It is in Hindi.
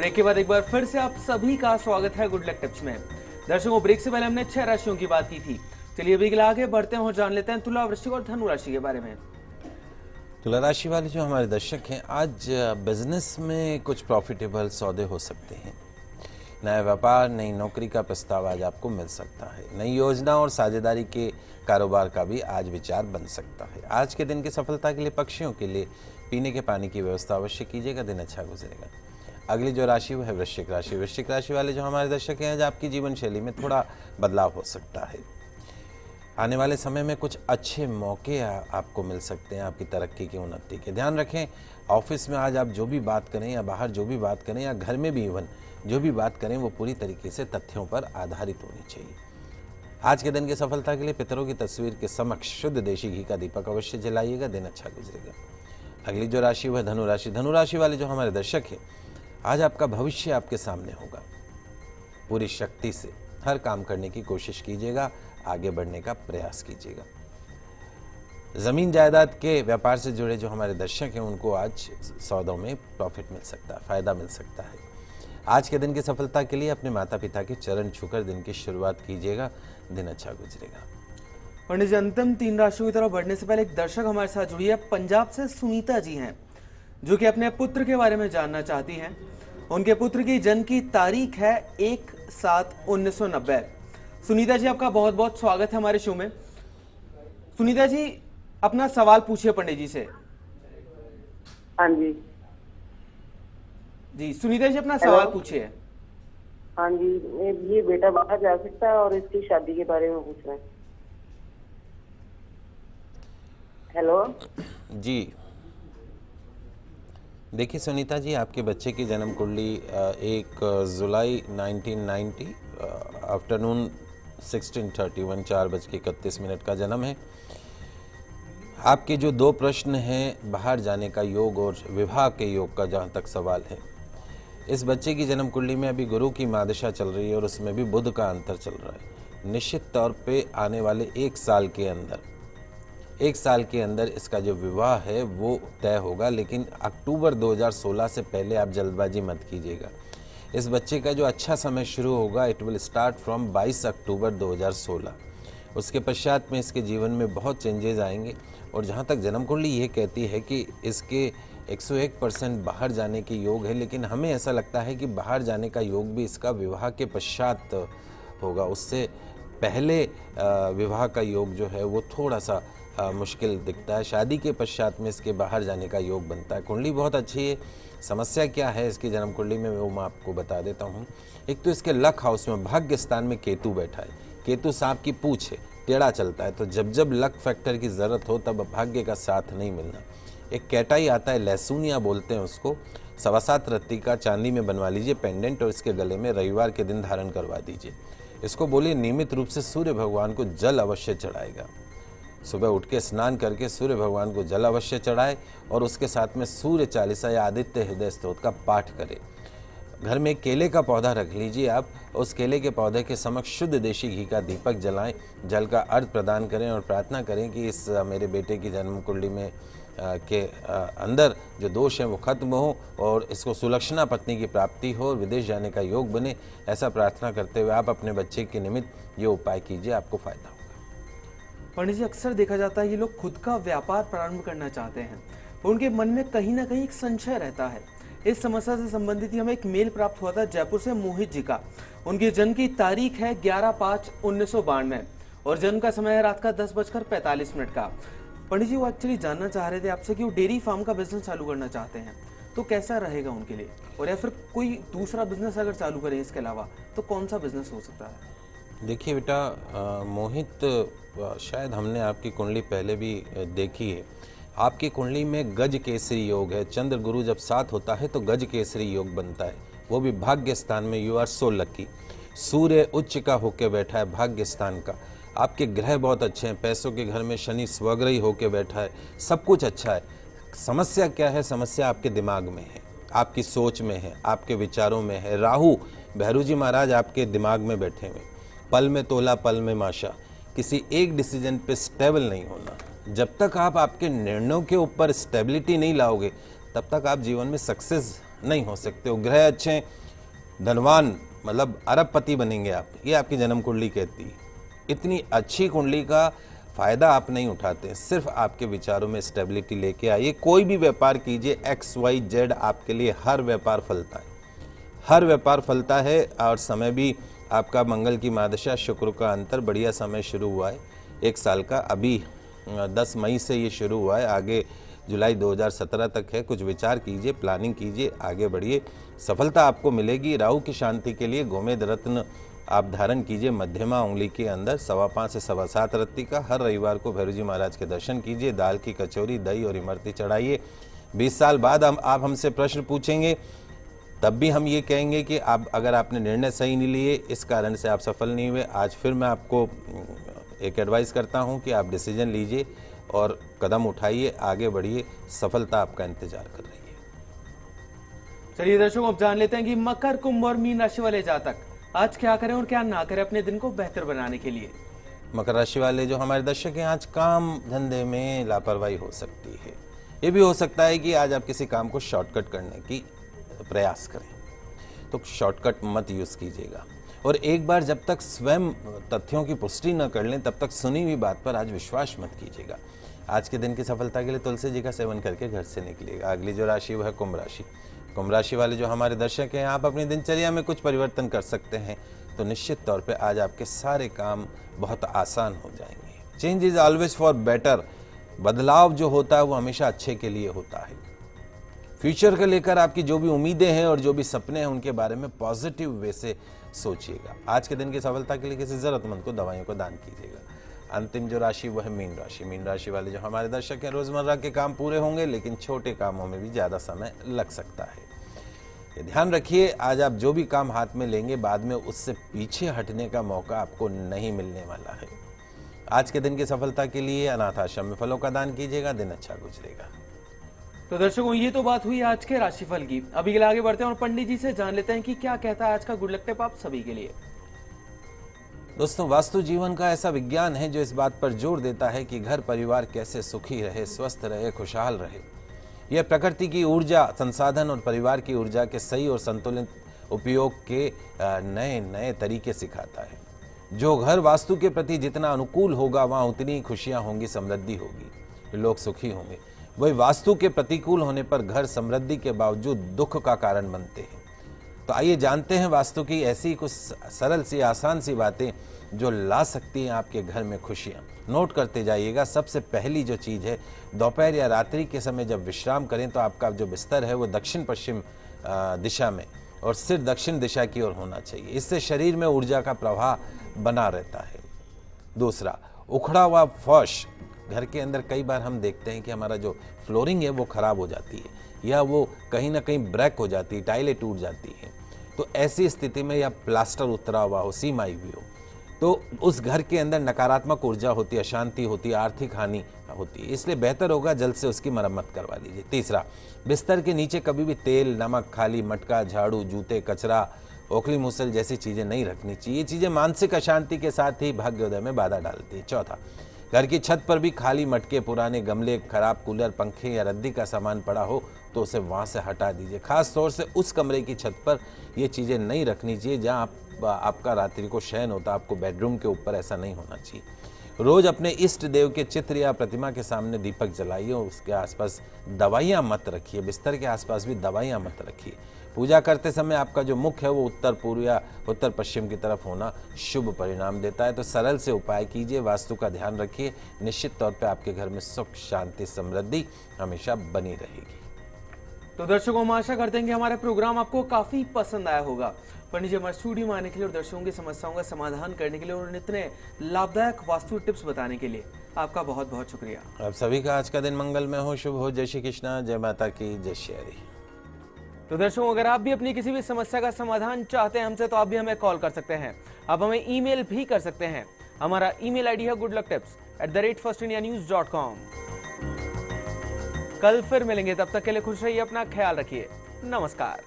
ब्रेक के बाद एक बार फिर से आप सभी का स्वागत है गुड लक टिप्स में। दर्शकों, ब्रेक से पहले हमने 6 राशियों की बात की थी। चलिए अभी आगे बढ़ते हैं और जान लेते हैं तुला, वृश्चिक और धनु राशि के बारे में। तुला राशि वाले जो हमारे दर्शक हैं, आज बिजनेस में कुछ प्रॉफिटेबल सौदे हो सकते हैं। नया व्यापार, नई नौकरी का प्रस्ताव आज आपको मिल सकता है। नई योजना और साझेदारी के कारोबार का भी आज विचार बन सकता है। आज के दिन की सफलता के लिए पक्षियों के लिए पीने के पानी की व्यवस्था अवश्य कीजिएगा, दिन अच्छा गुजरेगा। अगली जो राशि वो है वृश्चिक राशि। वृश्चिक राशि वाले जो हमारे दर्शक हैं, आज आपकी जीवन शैली में थोड़ा बदलाव हो सकता है। आने वाले समय में कुछ अच्छे मौके आपको मिल सकते हैं आपकी तरक्की की, उन्नति के। ध्यान रखें, ऑफिस में आज आप जो भी बात करें या बाहर जो भी बात करें या घर में भी इवन जो भी बात करें, वो पूरी तरीके से तथ्यों पर आधारित होनी चाहिए। आज के दिन की सफलता के लिए पितरों की तस्वीर के समक्ष शुद्ध देशी घी का दीपक अवश्य जलाइएगा, दिन अच्छा गुजरेगा। अगली जो राशि वह धनु राशि। धनु राशि वाले जो हमारे दर्शक हैं, आज आपका भविष्य आपके सामने होगा। पूरी शक्ति से हर काम करने की कोशिश कीजिएगा, आगे बढ़ने का प्रयास कीजिएगा। जमीन जायदाद के व्यापार से जुड़े जो हमारे दर्शक हैं, उनको आज सौदों में प्रॉफिट मिल सकता है, फायदा मिल सकता है। आज के दिन की सफलता के लिए अपने माता पिता के चरण छूकर दिन की शुरुआत कीजिएगा, दिन अच्छा गुजरेगा। पंडित जी, अंतिम 3 राशियों की तरफ बढ़ने से पहले एक दर्शक हमारे साथ जुड़ी है। पंजाब से सुनीता जी हैं, जो कि अपने पुत्र के बारे में जानना चाहती हैं। उनके पुत्र की जन्म की तारीख है 1/7/1990। सुनीता जी, आपका बहुत बहुत स्वागत है हमारे शो में। सुनीता जी, अपना सवाल पूछिए पंडित जी से। हाँ जी। जी सुनीता जी, अपना सवाल पूछिए। हाँ जी, ये बेटा बाहर जा सकता है और इसकी शादी के बारे में पूछ रहे हैं। हेलो जी, देखिए सुनीता जी, आपके बच्चे की जन्म कुंडली 1 जुलाई 1990 आफ्टरनून 16:31 4:31 का जन्म है। आपके जो 2 प्रश्न हैं, बाहर जाने का योग और विवाह के योग का जहाँ तक सवाल है, इस बच्चे की जन्म कुंडली में अभी गुरु की महादशा चल रही है और उसमें भी बुध का अंतर चल रहा है। निश्चित तौर पे आने वाले 1 साल के अंदर इसका जो विवाह है वो तय होगा, लेकिन अक्टूबर 2016 से पहले आप जल्दबाजी मत कीजिएगा। इस बच्चे का जो अच्छा समय शुरू होगा, इट विल स्टार्ट फ्रॉम 22 अक्टूबर 2016। उसके पश्चात में इसके जीवन में बहुत चेंजेस आएंगे। और जहाँ तक जन्म कुंडली ये कहती है कि इसके 101% बाहर जाने के योग है, लेकिन हमें ऐसा लगता है कि बाहर जाने का योग भी इसका विवाह के पश्चात होगा। उससे पहले विवाह का योग जो है वो थोड़ा सा मुश्किल दिखता है। शादी के पश्चात में इसके बाहर जाने का योग बनता है। कुंडली बहुत अच्छी है। समस्या क्या है इसकी जन्म कुंडली में, वो मैं आपको बता देता हूँ। एक तो इसके लक हाउस में भाग्य स्थान में केतु बैठा है। केतु सांप की पूंछ है, टेढ़ा चलता है, तो जब जब लक फैक्टर की ज़रूरत हो तब भाग्य का साथ नहीं मिलना। एक कैटाई आता है, लहसुनिया बोलते हैं उसको, 7.25 रत्ती का चांदी में बनवा लीजिए पेंडेंट और इसके गले में रविवार के दिन धारण करवा दीजिए। इसको बोलिए नियमित रूप से सूर्य भगवान को जल अवश्य चढ़ाएगा। सुबह उठ के स्नान करके सूर्य भगवान को जल अवश्य चढ़ाए और उसके साथ में सूर्य चालीसा या आदित्य हृदय स्तोत्र का पाठ करें। घर में केले का पौधा रख लीजिए आप, उस केले के पौधे के समक्ष शुद्ध देशी घी का दीपक जलाएं, जल का अर्घ प्रदान करें और प्रार्थना करें कि इस मेरे बेटे की जन्म कुंडली में के अंदर जो दोष हैं वो खत्म हो और इसको सुलक्षणा पत्नी की प्राप्ति हो और विदेश जाने का योग बने। ऐसा प्रार्थना करते हुए आप अपने बच्चे के निमित्त ये उपाय कीजिए, आपको फायदा होगा। पंडित जी, अक्सर देखा जाता है ये लोग खुद का व्यापार प्रारंभ करना चाहते हैं, पर उनके मन में कहीं ना कहीं एक संशय रहता है। इस समस्या से संबंधित ही हमें एक मेल प्राप्त हुआ था जयपुर से मोहित जी का। उनकी जन्म की तारीख है 11/5/1992 और जन्म का समय है रात का 10:45 का। पंडित जी, वो एक्चुअली जानना चाह रहे थे आपसे कि वो डेयरी फार्म का बिजनेस चालू करना चाहते हैं, तो कैसा रहेगा उनके लिए, और या फिर कोई दूसरा बिजनेस अगर चालू करें इसके अलावा तो कौन सा बिजनेस हो सकता है? देखिए बेटा मोहित, शायद हमने आपकी कुंडली पहले भी देखी है। आपकी कुंडली में गज केसरी योग है। चंद्र गुरु जब साथ होता है तो गज केसरी योग बनता है, वो भी भाग्य स्थान में। You are so lucky. सूर्य उच्च का होके बैठा है भाग्य स्थान का। आपके ग्रह बहुत अच्छे हैं। पैसों के घर में शनि स्वग्रही होके बैठा है। सब कुछ अच्छा है। समस्या क्या है? समस्या आपके दिमाग में है, आपकी सोच में है, आपके विचारों में है। राहु भैरू जी महाराज आपके दिमाग में बैठे हुए। पल में तोला पल में माशा। किसी एक डिसीजन पे स्टेबल नहीं होना। जब तक आप आपके निर्णयों के ऊपर स्टेबिलिटी नहीं लाओगे तब तक आप जीवन में सक्सेस नहीं हो सकते हो। ग्रह अच्छे हैं, धनवान मतलब अरबपति बनेंगे आप, ये आपकी जन्म कुंडली कहती है। इतनी अच्छी कुंडली का फायदा आप नहीं उठाते, सिर्फ आपके विचारों में स्टेबिलिटी लेके आइए। कोई भी व्यापार कीजिए, XYZ आपके लिए हर व्यापार फलता है, हर व्यापार फलता है। और समय भी आपका मंगल की महादशा शुक्र का अंतर बढ़िया समय शुरू हुआ है 1 साल का, अभी 10 मई से ये शुरू हुआ है, आगे जुलाई 2017 तक है। कुछ विचार कीजिए, प्लानिंग कीजिए, आगे बढ़िए, सफलता आपको मिलेगी। राहु की शांति के लिए गोमेद रत्न आप धारण कीजिए मध्यमा उंगली के अंदर, 5.25 से 7.25 रत्ती का। हर रविवार को भैरव जी महाराज के दर्शन कीजिए, दाल की कचौरी, दही और इमरती चढ़ाइए। 20 साल बाद आप हमसे प्रश्न पूछेंगे, तब भी हम ये कहेंगे कि आप अगर आपने निर्णय सही नहीं लिए, इस कारण से आप सफल नहीं हुए। आज फिर मैं आपको एक एडवाइस करता हूँ कि आप डिसीजन लीजिए और कदम उठाइए, आगे बढ़िए, सफलता आपका इंतजार कर रही है। चलिए दर्शकों, अब जान लेते हैं कि मकर, कुंभ और मीन राशि वाले जातक आज क्या करें और क्या ना करें अपने दिन को बेहतर बनाने के लिए। मकर राशि वाले जो हमारे दर्शक हैं, आज काम धंधे में लापरवाही हो सकती है। ये भी हो सकता है कि आज आप किसी काम को शॉर्टकट करने की प्रयास करें, तो शॉर्टकट मत यूज़ कीजिएगा। और एक बार जब तक स्वयं तथ्यों की पुष्टि न कर लें, तब तक सुनी हुई बात पर आज विश्वास मत कीजिएगा। आज के दिन की सफलता के लिए तुलसी जी का सेवन करके घर से निकलिएगा। अगली जो राशि वो है कुंभ राशि। कुंभ राशि वाले जो हमारे दर्शक हैं, आप अपनी दिनचर्या में कुछ परिवर्तन कर सकते हैं, तो निश्चित तौर पे आज आपके सारे काम बहुत आसान हो जाएंगे। Change is always for better. बदलाव जो होता है वो हमेशा अच्छे के लिए होता है। फ्यूचर को लेकर आपकी जो भी उम्मीदें हैं और जो भी सपने हैं, उनके बारे में पॉजिटिव वे से सोचिएगा। आज के दिन की सफलता के लिए किसी जरूरतमंद को दवाइयों को दान कीजिएगा। अंतिम जो राशि वो है मीन राशि। मीन राशि वाले जो हमारे दर्शक हैं, रोजमर्रा के काम पूरे होंगे, लेकिन छोटे कामों में भी ज्यादा समय लग सकता है। ये ध्यान रखिए, आज आप जो भी काम हाथ में लेंगे, बाद में उससे पीछे हटने का मौका आपको नहीं मिलने वाला है। आज के दिन की सफलता के लिए अनाथ आश्रम में फलों का दान कीजिएगा, दिन अच्छा गुजरेगा। तो दर्शकों, ये तो बात हुई आज के राशिफल की। अभी के लिए आगे बढ़ते हैं और पंडित जी से जान लेते हैं कि क्या कहता है आज का गुड लक टिप आप सभी के लिए। दोस्तों, वास्तु जीवन का ऐसा विज्ञान है जो इस बात पर जोर देता है कि घर परिवार कैसे सुखी रहे, स्वस्थ रहे, खुशहाल रहे। यह प्रकृति की ऊर्जा, संसाधन और परिवार की ऊर्जा के सही और संतुलित उपयोग के नए नए तरीके सिखाता है। जो घर वास्तु के प्रति जितना अनुकूल होगा, वहाँ उतनी ही खुशियाँ होंगी, समृद्धि होगी, लोग सुखी होंगे। वही वास्तु के प्रतिकूल होने पर घर समृद्धि के बावजूद दुख का कारण बनते हैं। तो आइए जानते हैं वास्तु की ऐसी कुछ सरल सी, आसान सी बातें जो ला सकती हैं आपके घर में खुशियाँ। नोट करते जाइएगा। सबसे पहली जो चीज़ है, दोपहर या रात्रि के समय जब विश्राम करें, तो आपका जो बिस्तर है वो दक्षिण पश्चिम दिशा में और सिर दक्षिण दिशा की ओर होना चाहिए। इससे शरीर में ऊर्जा का प्रवाह बना रहता है। दूसरा, उखड़ा हुआ फर्श। घर के अंदर कई बार हम देखते हैं कि हमारा जो फ्लोरिंग है वो खराब हो जाती है या वो कहीं ना कहीं ब्रेक हो जाती है, टाइलें टूट जाती हैं। तो ऐसी स्थिति में, या प्लास्टर उतरा हुआ हो, सीम आई हुई हो, तो उस घर के अंदर नकारात्मक ऊर्जा होती है, अशांति होती है, आर्थिक हानि होती है। इसलिए बेहतर होगा जल्द से उसकी मरम्मत करवा लीजिए। तीसरा, बिस्तर के नीचे कभी भी तेल, नमक, खाली मटका, झाड़ू, जूते, कचरा, ओखली मूसल जैसी चीज़ें नहीं रखनी चाहिए। ये चीज़ें मानसिक अशांति के साथ ही भाग्योदय में बाधा डालती है। चौथा, घर की छत पर भी खाली मटके, पुराने गमले, खराब कूलर, पंखे या रद्दी का सामान पड़ा हो तो उसे वहाँ से हटा दीजिए। खास तौर से उस कमरे की छत पर ये चीज़ें नहीं रखनी चाहिए जहाँ आपका रात्रि को शयन होता। आपको बेडरूम के ऊपर ऐसा नहीं होना चाहिए। रोज अपने इष्ट देव के चित्र या प्रतिमा के सामने दीपक जलाइए और उसके आसपास दवाइयाँ मत रखिए। बिस्तर के आसपास भी दवाइयाँ मत रखिए। पूजा करते समय आपका जो मुख है वो उत्तर पूर्व या उत्तर पश्चिम की तरफ होना शुभ परिणाम देता है। तो सरल से उपाय कीजिए, वास्तु का ध्यान रखिए, निश्चित तौर पे आपके घर में सुख, शांति, समृद्धि हमेशा बनी रहेगी। तो दर्शकों, हम आशा करते हैं कि हमारा प्रोग्राम आपको काफी पसंद आया होगा। पंडित जी हमारे स्टूडियो में आने के लिए और दर्शकों की समस्याओं का समाधान करने के लिए और इतने लाभदायक वास्तु टिप्स बताने के लिए आपका बहुत बहुत शुक्रिया। आप सभी का आज का दिन मंगलमय हो, शुभ हो। जय श्री कृष्णा, जय माता की, जय श्री हरि। तो दर्शकों, अगर आप भी अपनी किसी भी समस्या का समाधान चाहते हैं हमसे, तो आप भी हमें कॉल कर सकते हैं। आप हमें ईमेल भी कर सकते हैं। हमारा ईमेल आईडी है goodlucktips@firstIndianews.com। कल फिर मिलेंगे, तब तक के लिए खुश रहिए, अपना ख्याल रखिए। नमस्कार।